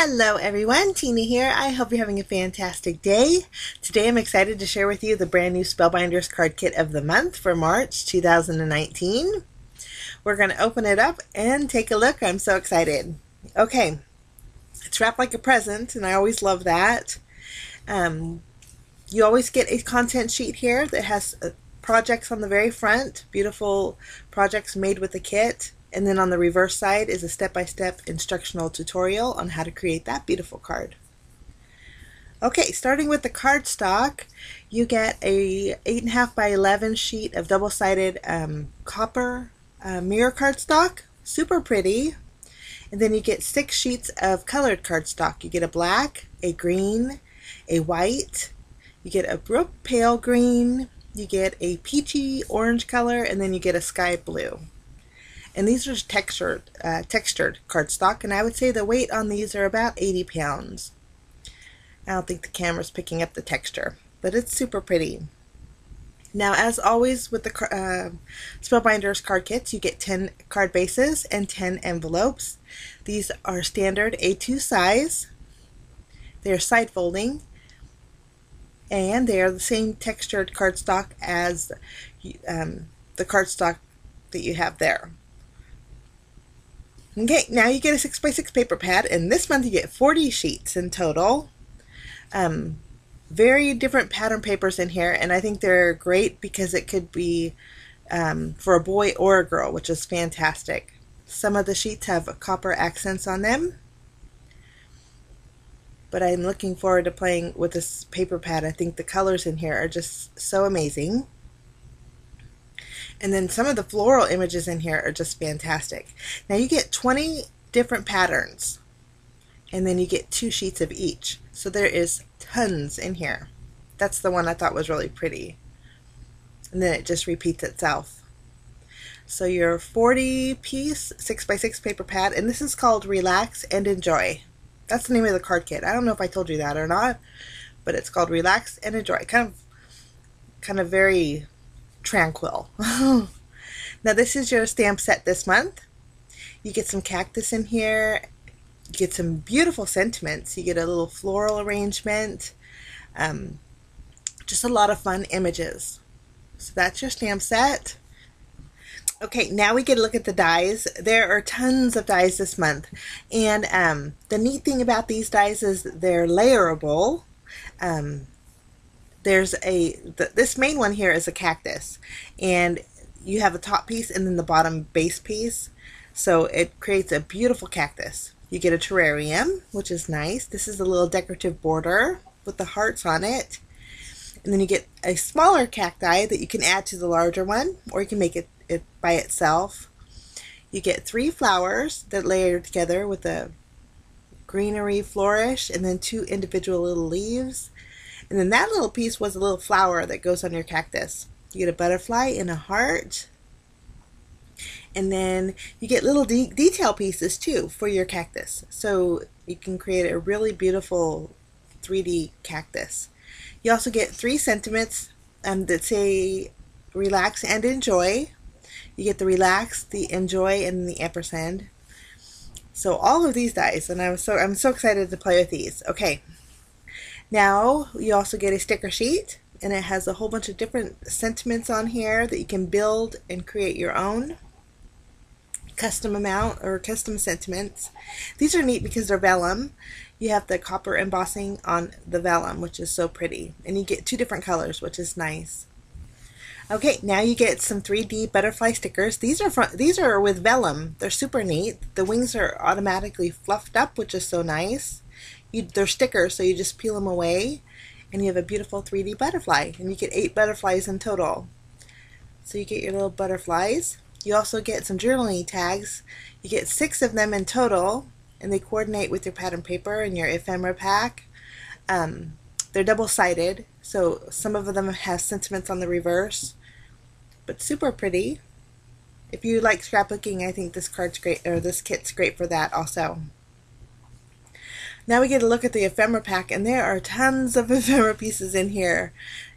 Hello everyone, Tina here. I hope you're having a fantastic day. Today I'm excited to share with you the brand new Spellbinders card kit of the month for March 2019. We're going to open it up and take a look. I'm so excited. Okay, it's wrapped like a present and I always love that. You always get a content sheet here that has projects on the very front, beautiful projects made with the kit. And then on the reverse side is a step-by-step instructional tutorial on how to create that beautiful card. Okay, starting with the cardstock, you get a 8.5 by 11 sheet of double-sided copper mirror cardstock, super pretty. And then you get 6 sheets of colored cardstock. You get a black, a green, a white, you get a real pale green, you get a peachy orange color, and then you get a sky blue. And these are textured cardstock, and I would say the weight on these are about 80 pounds. I don't think the camera's picking up the texture, but it's super pretty. Now, as always with the Spellbinders card kits, you get 10 card bases and 10 envelopes. These are standard A2 size. They're side folding, and they are the same textured cardstock as the cardstock that you have there. Okay, now you get a 6x6 paper pad, and this month you get 40 sheets in total. Very different pattern papers in here, and I think they're great because it could be for a boy or a girl, which is fantastic. Some of the sheets have copper accents on them, but I'm looking forward to playing with this paper pad. I think the colors in here are just so amazing. And then some of the floral images in here are just fantastic. Now you get 20 different patterns, and then you get 2 sheets of each. So there is tons in here. That's the one I thought was really pretty. And then it just repeats itself. So your 40-piece 6x6 paper pad, and this is called Relax and Enjoy. That's the name of the card kit. I don't know if I told you that or not, but it's called Relax and Enjoy. Kind of very tranquil. Now this is your stamp set this month. You get some cactus in here. You get some beautiful sentiments. You get a little floral arrangement. Just a lot of fun images. So that's your stamp set. Okay, now we get a look at the dies. There are tons of dies this month, and the neat thing about these dies is they're layerable. This main one here is a cactus, and you have a top piece and then the bottom base piece, so it creates a beautiful cactus. You get a terrarium, which is nice. This is a little decorative border with the hearts on it, and then you get a smaller cacti that you can add to the larger one, or you can make it by itself. You get 3 flowers that layer together with a greenery flourish, and then 2 individual little leaves. And then that little piece was a little flower that goes on your cactus. You get a butterfly and a heart. And then you get little detail pieces too for your cactus. So you can create a really beautiful 3D cactus. You also get 3 sentiments that say relax and enjoy. You get the relax, the enjoy, and the ampersand. So all of these dies, and I'm so excited to play with these. Okay. Now you also get a sticker sheet, and it has a whole bunch of different sentiments on here that you can build and create your own custom amount or custom sentiments. These are neat because they're vellum. You have the copper embossing on the vellum, which is so pretty, and you get 2 different colors, which is nice. Okay, now you get some 3D butterfly stickers. These are with vellum. They're super neat. The wings are automatically fluffed up, which is so nice. They're stickers, so you just peel them away, and you have a beautiful 3D butterfly, and you get 8 butterflies in total. So you get your little butterflies. You also get some journaling tags. You get 6 of them in total, and they coordinate with your pattern paper and your Ephemera Pack. They're double-sided, so some of them have sentiments on the reverse, but super pretty. If you like scrapbooking, I think this card's great, or this kit's great for that also. Now we get a look at the Ephemera Pack, and there are tons of ephemera pieces in here.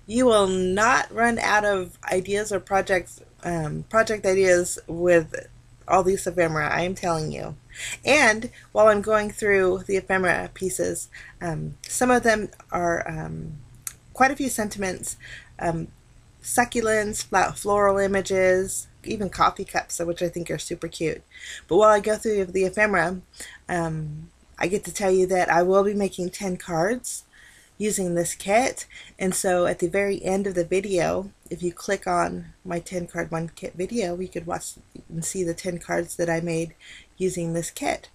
You will not run out of ideas or project ideas with all these ephemera, I am telling you. And while I'm going through the ephemera pieces, some of them are quite a few sentiments, succulents, floral images, even coffee cups, which I think are super cute. But while I go through the ephemera, I get to tell you that I will be making 10 cards using this kit. And so at the very end of the video, if you click on my 10 card one kit video, you could watch and see the 10 cards that I made using this kit.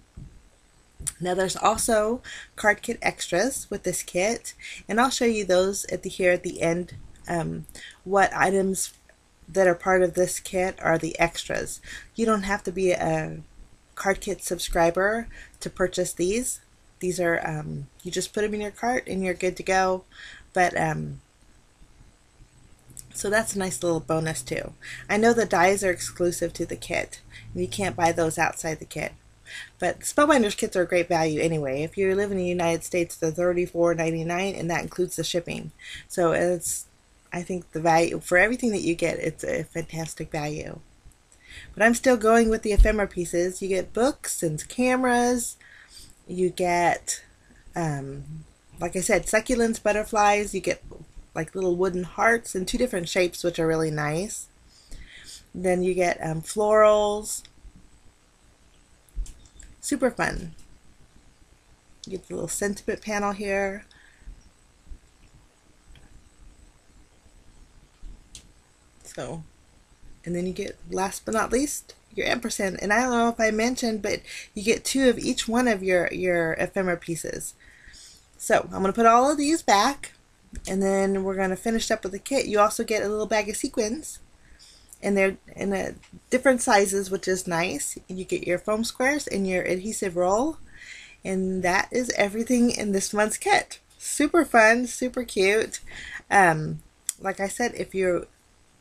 Now there's also card kit extras with this kit, and I'll show you those here at the end. What items that are part of this kit are the extras. You don't have to be a card kit subscriber to purchase these. These are, you just put them in your cart and you're good to go. But, so that's a nice little bonus too. I know the dies are exclusive to the kit. You can't buy those outside the kit. But Spellbinders kits are a great value anyway. If you live in the United States, they're $34.99, and that includes the shipping. So it's, I think the value, for everything that you get, it's a fantastic value. But I'm still going with the ephemera pieces. You get books and cameras. You get, like I said, succulents, butterflies. You get like little wooden hearts in 2 different shapes, which are really nice. Then you get florals. Super fun. You get the little sentiment panel here. So, and then you get, last but not least, your ampersand. And I don't know if I mentioned, but you get 2 of each one of your ephemera pieces. So I'm going to put all of these back, and then we're going to finish up with the kit. You also get a little bag of sequins, and they're in different sizes, which is nice. You get your foam squares and your adhesive roll, and that is everything in this month's kit. Super fun, super cute. Like I said, if you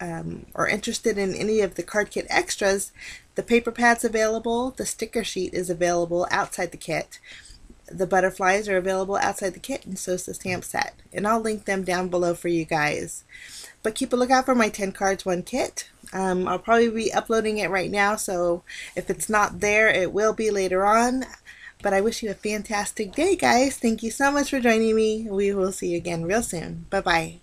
are interested in any of the card kit extras, the paper pad's available, the sticker sheet is available outside the kit, the butterflies are available outside the kit, and so is the stamp set. And I'll link them down below for you guys. But keep a lookout for my 10 cards one kit. I'll probably be uploading it right now, so if it's not there, it will be later on. But I wish you a fantastic day, guys. Thank you so much for joining me. We will see you again real soon. Bye-bye.